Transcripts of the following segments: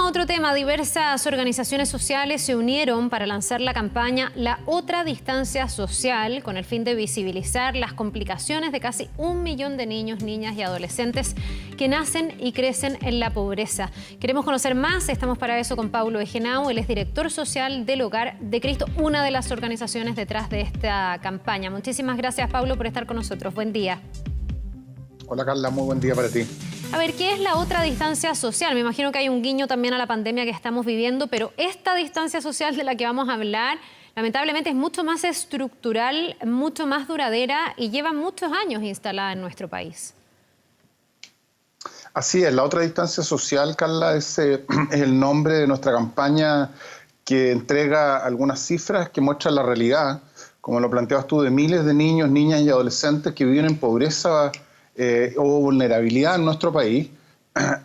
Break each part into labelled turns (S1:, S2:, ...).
S1: a otro tema. Diversas organizaciones sociales se unieron para lanzar la campaña La Otra Distancia Social, con el fin de visibilizar las complicaciones de casi 1 millón de niños, niñas y adolescentes que nacen y crecen en la pobreza. Queremos conocer más, estamos para eso con Paulo Egenau, él es director social del Hogar de Cristo, una de las organizaciones detrás de esta campaña. Muchísimas gracias, Paulo, por estar con nosotros. Buen día.
S2: Hola, Carla, muy buen día para ti.
S1: A ver, ¿qué es la otra distancia social? Me imagino que hay un guiño también a la pandemia que estamos viviendo, pero esta distancia social de la que vamos a hablar, lamentablemente es mucho más estructural, mucho más duradera y lleva muchos años instalada en nuestro país.
S2: Así es, la otra distancia social, Carla, es el nombre de nuestra campaña que entrega algunas cifras que muestran la realidad, como lo planteabas tú, de miles de niños, niñas y adolescentes que viven en pobreza o vulnerabilidad en nuestro país,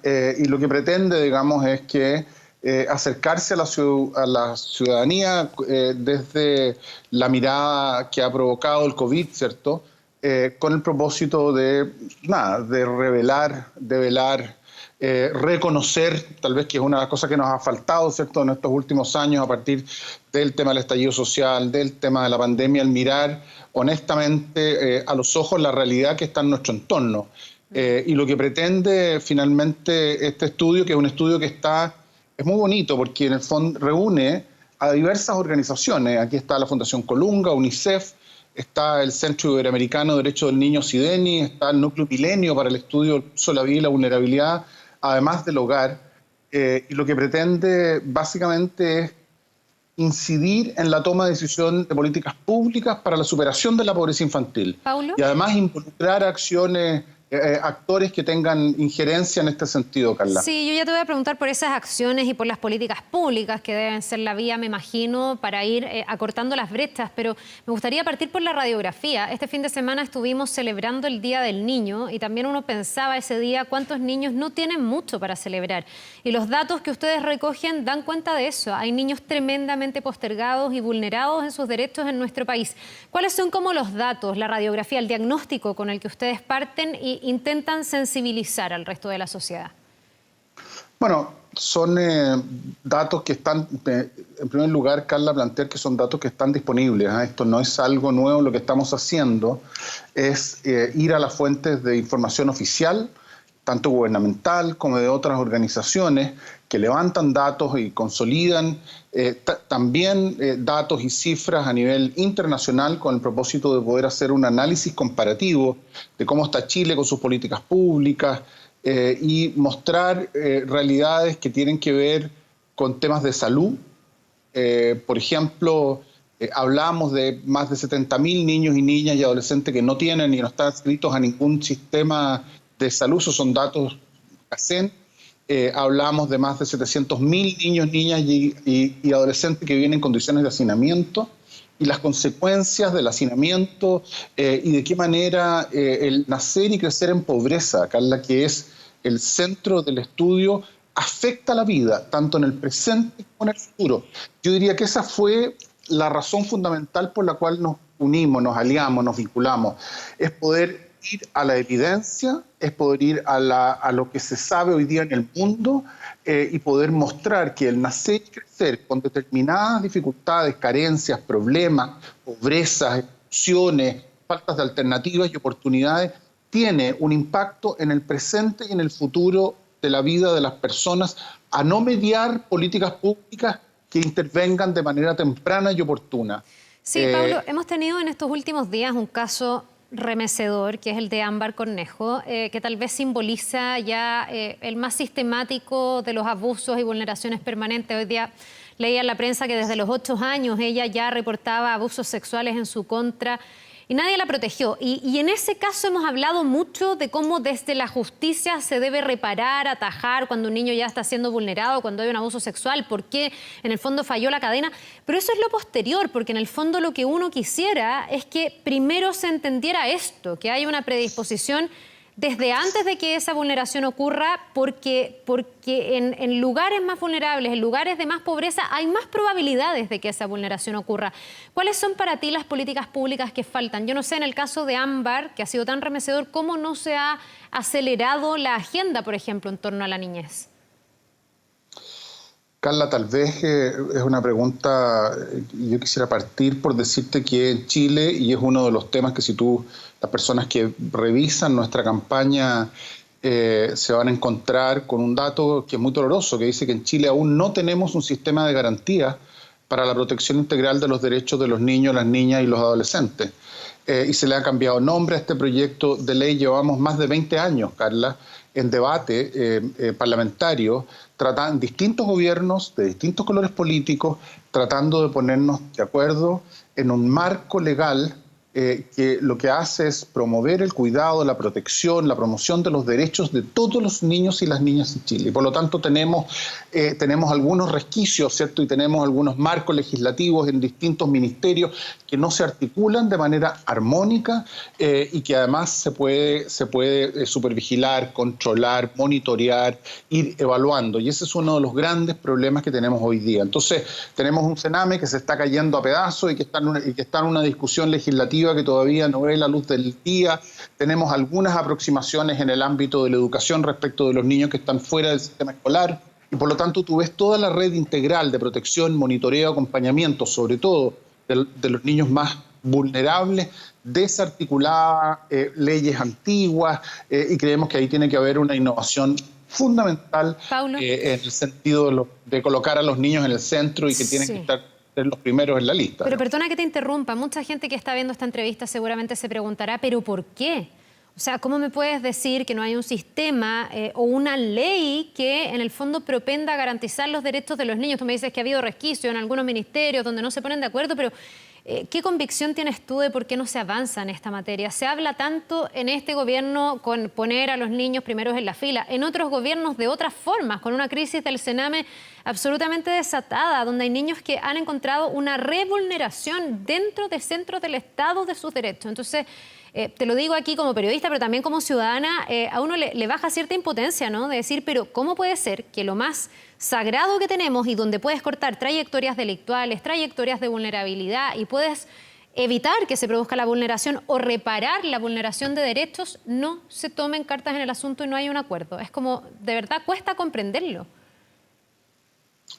S2: y lo que pretende, digamos, es que acercarse a la ciudadanía desde la mirada que ha provocado el COVID, ¿cierto? Con el propósito de revelar, reconocer, tal vez que es una cosa que nos ha faltado, ¿cierto?, en estos últimos años a partir del tema del estallido social, del tema de la pandemia, el mirar honestamente a los ojos la realidad que está en nuestro entorno. Y lo que pretende finalmente este estudio, que es un estudio que es muy bonito porque en el fondo reúne a diversas organizaciones. Aquí está la Fundación Colunga, UNICEF, está el Centro Iberoamericano de Derechos del Niño, CIDENI, está el Núcleo Milenio para el Estudio del Uso de la Vida y la Vulnerabilidad, además del hogar. Y lo que pretende básicamente es incidir en la toma de decisión de políticas públicas para la superación de la pobreza infantil.
S1: ¿Paulo?
S2: Y además involucrar acciones, actores que tengan injerencia en este sentido, Carla.
S1: Sí, yo ya te voy a preguntar por esas acciones y por las políticas públicas que deben ser la vía, me imagino, para ir acortando las brechas, pero me gustaría partir por la radiografía. Este fin de semana estuvimos celebrando el Día del Niño y también uno pensaba ese día cuántos niños no tienen mucho para celebrar. Y los datos que ustedes recogen dan cuenta de eso. Hay niños tremendamente postergados y vulnerados en sus derechos en nuestro país. ¿Cuáles son como los datos, la radiografía, el diagnóstico con el que ustedes parten y intentan sensibilizar al resto de la sociedad?
S2: Bueno, son datos que están, en primer lugar, Carla, plantear que son datos que están disponibles. Esto no es algo nuevo, lo que estamos haciendo es ir a las fuentes de información oficial, tanto gubernamental como de otras organizaciones que levantan datos y consolidan también datos y cifras a nivel internacional con el propósito de poder hacer un análisis comparativo de cómo está Chile con sus políticas públicas y mostrar realidades que tienen que ver con temas de salud. Por ejemplo, hablamos de más de 70.000 niños y niñas y adolescentes que no tienen y no están adscritos a ningún sistema de salud. Esos son datos CACEN. Hablamos de más de 700.000 niños, niñas y adolescentes que viven en condiciones de hacinamiento y las consecuencias del hacinamiento y de qué manera el nacer y crecer en pobreza, Carla, que es el centro del estudio, afecta la vida, tanto en el presente como en el futuro. Yo diría que esa fue la razón fundamental por la cual nos unimos, nos aliamos, nos vinculamos, es poder ir a la evidencia, es poder ir a lo que se sabe hoy día en el mundo y poder mostrar que el nacer y crecer con determinadas dificultades, carencias, problemas, pobrezas, exclusiones, faltas de alternativas y oportunidades, tiene un impacto en el presente y en el futuro de la vida de las personas, a no mediar políticas públicas que intervengan de manera temprana y oportuna.
S1: Sí, Pablo, hemos tenido en estos últimos días un caso remecedor, que es el de Ámbar Cornejo, que tal vez simboliza ya el más sistemático de los abusos y vulneraciones permanentes. Hoy día leía en la prensa que desde los 8 años ella ya reportaba abusos sexuales en su contra y nadie la protegió. Y en ese caso hemos hablado mucho de cómo desde la justicia se debe reparar, atajar cuando un niño ya está siendo vulnerado, cuando hay un abuso sexual, por qué en el fondo falló la cadena. Pero eso es lo posterior, porque en el fondo lo que uno quisiera es que primero se entendiera esto, que hay una predisposición desde antes de que esa vulneración ocurra, porque en lugares más vulnerables, en lugares de más pobreza, hay más probabilidades de que esa vulneración ocurra. ¿Cuáles son para ti las políticas públicas que faltan? Yo no sé, en el caso de Ámbar, que ha sido tan remecedor, ¿cómo no se ha acelerado la agenda, por ejemplo, en torno a la niñez?
S2: Carla, tal vez es una pregunta, yo quisiera partir por decirte que en Chile, y es uno de los temas que si tú, las personas que revisan nuestra campaña se van a encontrar con un dato que es muy doloroso, que dice que en Chile aún no tenemos un sistema de garantía para la protección integral de los derechos de los niños, las niñas y los adolescentes. Y se le ha cambiado nombre a este proyecto de ley. Llevamos más de 20 años, Carla, en debate parlamentario, tratan distintos gobiernos de distintos colores políticos, tratando de ponernos de acuerdo en un marco legal que lo que hace es promover el cuidado, la protección, la promoción de los derechos de todos los niños y las niñas en Chile. Y por lo tanto tenemos algunos resquicios, ¿cierto? Y tenemos algunos marcos legislativos en distintos ministerios que no se articulan de manera armónica y que además se puede supervigilar, controlar, monitorear, ir evaluando. Y ese es uno de los grandes problemas que tenemos hoy día. Entonces, tenemos un Sename que se está cayendo a pedazos y que está en una discusión legislativa que todavía no ve la luz del día. Tenemos algunas aproximaciones en el ámbito de la educación respecto de los niños que están fuera del sistema escolar. Y por lo tanto, tú ves toda la red integral de protección, monitoreo, acompañamiento, sobre todo de los niños más vulnerables, desarticulada, leyes antiguas, y creemos que ahí tiene que haber una innovación fundamental en el sentido de colocar a los niños en el centro y que tienen que estar los primeros en la lista.
S1: Pero perdona que te interrumpa, mucha gente que está viendo esta entrevista seguramente se preguntará, ¿pero por qué? O sea, ¿cómo me puedes decir que no hay un sistema o una ley que en el fondo propenda a garantizar los derechos de los niños? Tú me dices que ha habido resquicios en algunos ministerios donde no se ponen de acuerdo, pero ¿qué convicción tienes tú de por qué no se avanza en esta materia? Se habla tanto en este gobierno con poner a los niños primeros en la fila, en otros gobiernos de otras formas, con una crisis del Sename absolutamente desatada, donde hay niños que han encontrado una revulneración dentro de centros del Estado de sus derechos. Entonces, te lo digo aquí como periodista, pero también como ciudadana, a uno le baja cierta impotencia, ¿no? De decir, pero ¿cómo puede ser que lo más sagrado que tenemos y donde puedes cortar trayectorias delictuales, trayectorias de vulnerabilidad y puedes evitar que se produzca la vulneración o reparar la vulneración de derechos, no se tomen cartas en el asunto y no hay un acuerdo? Es como, de verdad, cuesta comprenderlo.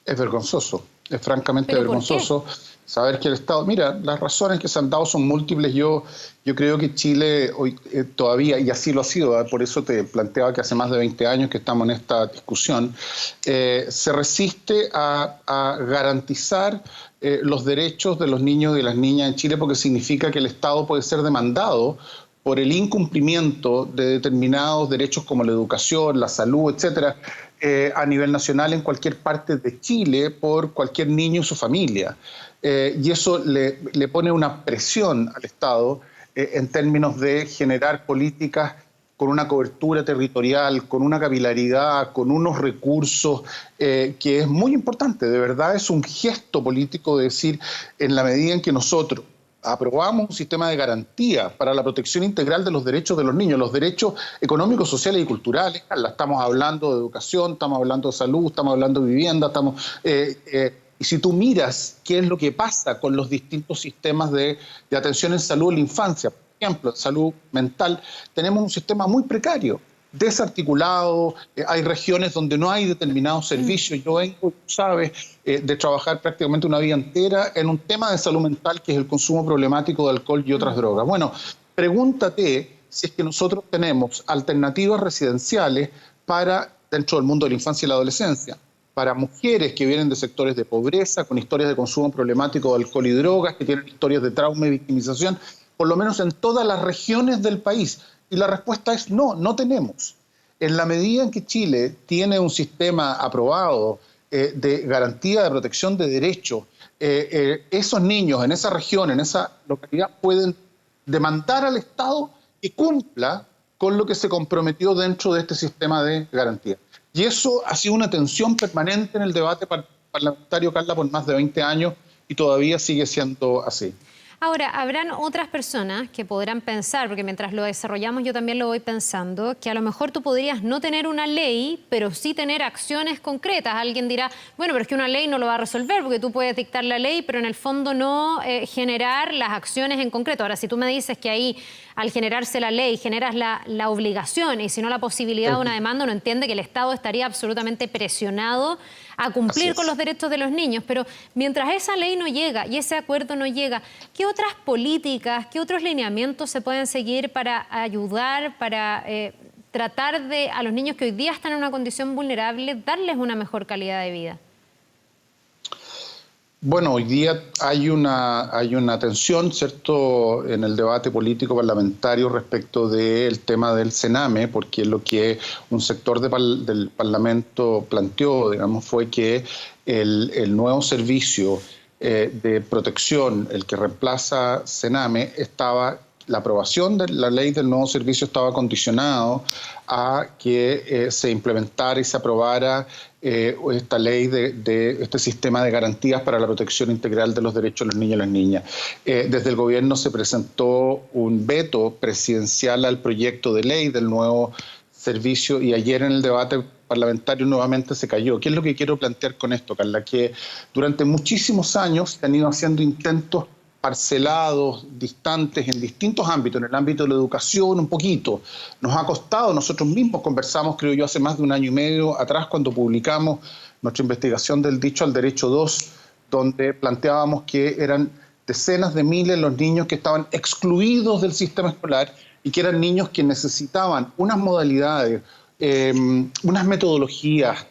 S2: Es vergonzoso, es francamente vergonzoso saber que el Estado... Mira, las razones que se han dado son múltiples. Yo creo que Chile hoy todavía, y así lo ha sido, por eso te planteaba que hace más de 20 años que estamos en esta discusión, se resiste a garantizar los derechos de los niños y de las niñas en Chile, porque significa que el Estado puede ser demandado por el incumplimiento de determinados derechos como la educación, la salud, etcétera, a nivel nacional en cualquier parte de Chile por cualquier niño y su familia. Y eso le pone una presión al Estado en términos de generar políticas con una cobertura territorial, con una capilaridad, con unos recursos que es muy importante. De verdad es un gesto político de decir, en la medida en que nosotros aprobamos un sistema de garantía para la protección integral de los derechos de los niños, los derechos económicos, sociales y culturales. Estamos hablando de educación, estamos hablando de salud, estamos hablando de vivienda, y si tú miras qué es lo que pasa con los distintos sistemas de atención en salud en la infancia, por ejemplo, en salud mental, tenemos un sistema muy precario, desarticulado, hay regiones donde no hay determinados servicios. Yo vengo, tú sabes, de trabajar prácticamente una vida entera en un tema de salud mental que es el consumo problemático de alcohol y otras drogas. Bueno, pregúntate si es que nosotros tenemos alternativas residenciales dentro del mundo de la infancia y la adolescencia, para mujeres que vienen de sectores de pobreza, con historias de consumo problemático de alcohol y drogas, que tienen historias de trauma y victimización, por lo menos en todas las regiones del país. Y la respuesta es no, no tenemos. En la medida en que Chile tiene un sistema aprobado de garantía de protección de derechos, esos niños en esa región, en esa localidad, pueden demandar al Estado que cumpla con lo que se comprometió dentro de este sistema de garantía. Y eso ha sido una tensión permanente en el debate parlamentario, Carla, por más de 20 años y todavía sigue siendo así.
S1: Ahora, habrán otras personas que podrán pensar, porque mientras lo desarrollamos yo también lo voy pensando, que a lo mejor tú podrías no tener una ley, pero sí tener acciones concretas. Alguien dirá, bueno, pero es que una ley no lo va a resolver, porque tú puedes dictar la ley, pero en el fondo no generar las acciones en concreto. Ahora, si tú me dices que ahí, al generarse la ley, generas la obligación y si no la posibilidad de una demanda, uno entiende que el Estado estaría absolutamente presionado a cumplir con los derechos de los niños. Pero mientras esa ley no llega y ese acuerdo no llega, ¿qué otras políticas, qué otros lineamientos se pueden seguir para ayudar, para tratar de a los niños que hoy día están en una condición vulnerable, darles una mejor calidad de vida?
S2: Bueno, hoy día hay una tensión, ¿cierto?, en el debate político parlamentario respecto del tema del Sename, porque lo que un sector del Parlamento planteó, digamos, fue que el nuevo servicio de protección, el que reemplaza Sename, la aprobación de la ley del nuevo servicio estaba condicionado a que se implementara y se aprobara esta ley de este sistema de garantías para la protección integral de los derechos de los niños y las niñas. Desde el gobierno se presentó un veto presidencial al proyecto de ley del nuevo servicio y ayer en el debate parlamentario nuevamente se cayó. ¿Qué es lo que quiero plantear con esto, Carla? Que durante muchísimos años se han ido haciendo intentos parcelados, distantes, en distintos ámbitos, en el ámbito de la educación un poquito. Nos ha costado, nosotros mismos conversamos, creo yo, hace más de un año y medio atrás, cuando publicamos nuestra investigación del Dicho al Derecho 2, donde planteábamos que eran decenas de miles los niños que estaban excluidos del sistema escolar y que eran niños que necesitaban unas modalidades, unas metodologías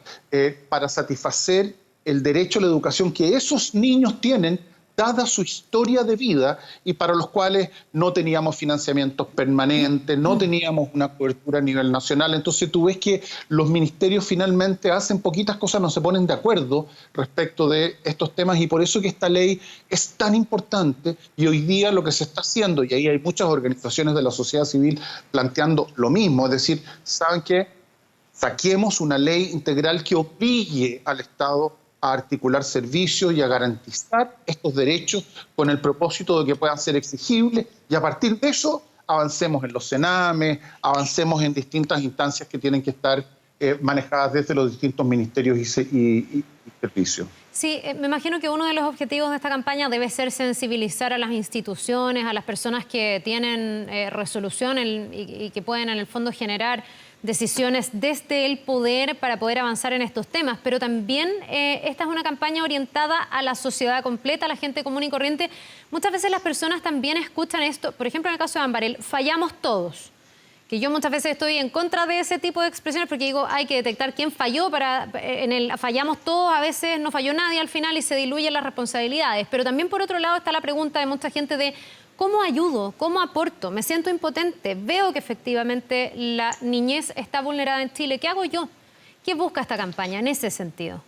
S2: para satisfacer el derecho a la educación que esos niños tienen, dada su historia de vida, y para los cuales no teníamos financiamientos permanentes, no teníamos una cobertura a nivel nacional. Entonces tú ves que los ministerios finalmente hacen poquitas cosas, no se ponen de acuerdo respecto de estos temas, y por eso que esta ley es tan importante. Y hoy día lo que se está haciendo, y ahí hay muchas organizaciones de la sociedad civil planteando lo mismo, es decir, ¿saben qué? Saquemos una ley integral que obligue al Estado a articular servicios y a garantizar estos derechos con el propósito de que puedan ser exigibles, y a partir de eso avancemos en los cenames, avancemos en distintas instancias que tienen que estar manejadas desde los distintos ministerios y servicios.
S1: Sí, me imagino que uno de los objetivos de esta campaña debe ser sensibilizar a las instituciones, a las personas que tienen resolución y que pueden en el fondo generar decisiones desde el poder para poder avanzar en estos temas. Pero también esta es una campaña orientada a la sociedad completa, a la gente común y corriente. Muchas veces las personas también escuchan esto, por ejemplo en el caso de Ámbar, fallamos todos. Que yo muchas veces estoy en contra de ese tipo de expresiones porque digo, hay que detectar quién falló, fallamos todos, a veces no falló nadie al final y se diluyen las responsabilidades. Pero también por otro lado está la pregunta de mucha gente de ¿cómo ayudo? ¿Cómo aporto? Me siento impotente, veo que efectivamente la niñez está vulnerada en Chile. ¿Qué hago yo? ¿Qué busca esta campaña en ese sentido?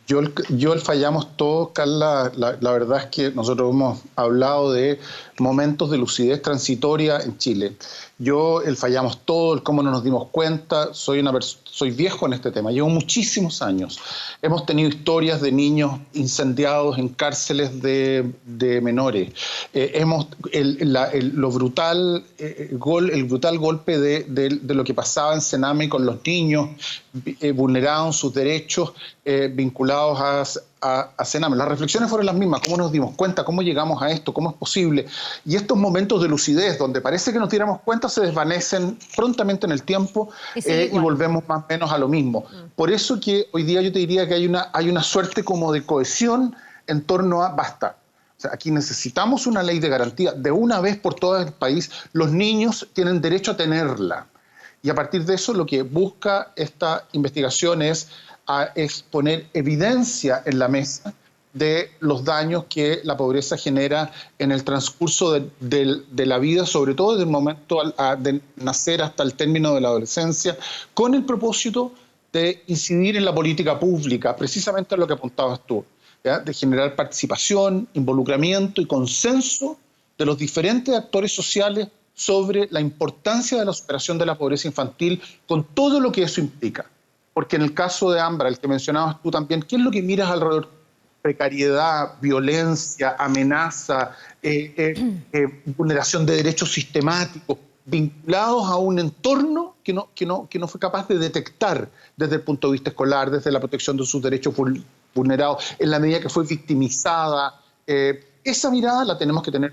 S2: Yo el fallamos todos, Carla, la verdad es que nosotros hemos hablado de momentos de lucidez transitoria en Chile. Yo el fallamos todo, el cómo no nos dimos cuenta, soy viejo en este tema, llevo muchísimos años. Hemos tenido historias de niños incendiados en cárceles de menores. El brutal golpe de lo que pasaba en Sename con los niños vulnerados sus derechos vinculados a Sename. Las reflexiones fueron las mismas, cómo nos dimos cuenta, cómo llegamos a esto, cómo es posible. Y estos momentos de lucidez, donde parece que nos tiramos cuenta, se desvanecen prontamente en el tiempo y volvemos más o menos a lo mismo. Por eso que hoy día yo te diría que hay una suerte como de cohesión en torno a basta. O sea, aquí necesitamos una ley de garantía de una vez por todo el país. Los niños tienen derecho a tenerla. Y a partir de eso lo que busca esta investigación es poner evidencia en la mesa de los daños que la pobreza genera en el transcurso de la vida, sobre todo desde el momento de nacer hasta el término de la adolescencia, con el propósito de incidir en la política pública, precisamente a lo que apuntabas tú, ¿ya? De generar participación, involucramiento y consenso de los diferentes actores sociales sobre la importancia de la superación de la pobreza infantil, con todo lo que eso implica. Porque en el caso de Ámbar, el que mencionabas tú también, ¿qué es lo que miras alrededor? Precariedad, violencia, amenaza, vulneración de derechos sistemáticos, vinculados a un entorno que no fue capaz de detectar desde el punto de vista escolar, desde la protección de sus derechos vulnerados, en la medida que fue victimizada. Esa mirada la tenemos que tener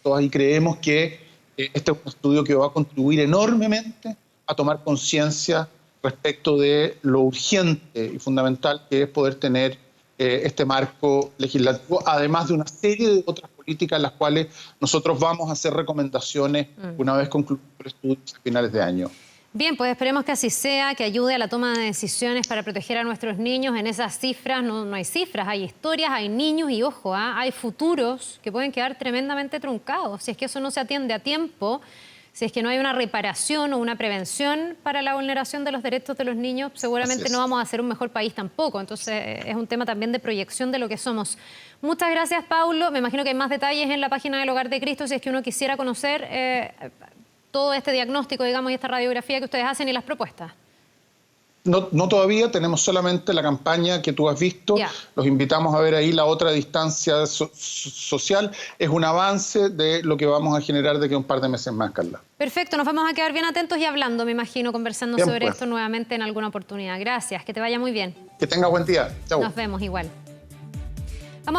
S2: todas, y creemos que este es un estudio que va a contribuir enormemente a tomar conciencia respecto de lo urgente y fundamental que es poder tener este marco legislativo, además de una serie de otras políticas en las cuales nosotros vamos a hacer recomendaciones una vez concluido el estudio a finales de año.
S1: Bien, pues esperemos que así sea, que ayude a la toma de decisiones para proteger a nuestros niños. En esas cifras no hay cifras, hay historias, hay niños y, ojo, hay futuros que pueden quedar tremendamente truncados. Si es que eso no se atiende a tiempo, si es que no hay una reparación o una prevención para la vulneración de los derechos de los niños, seguramente no vamos a ser un mejor país tampoco. Entonces, es un tema también de proyección de lo que somos. Muchas gracias, Paulo. Me imagino que hay más detalles en la página del Hogar de Cristo si es que uno quisiera conocer todo este diagnóstico, digamos, y esta radiografía que ustedes hacen y las propuestas.
S2: No todavía, tenemos solamente la campaña que tú has visto. Los invitamos a ver ahí la otra distancia social. Es un avance de lo que vamos a generar de aquí a un par de meses más, Carla.
S1: Perfecto, nos vamos a quedar bien atentos y hablando, me imagino, conversando sobre esto nuevamente en alguna oportunidad. Gracias, que te vaya muy bien.
S2: Que tenga buen día. Chau.
S1: Nos vemos igual.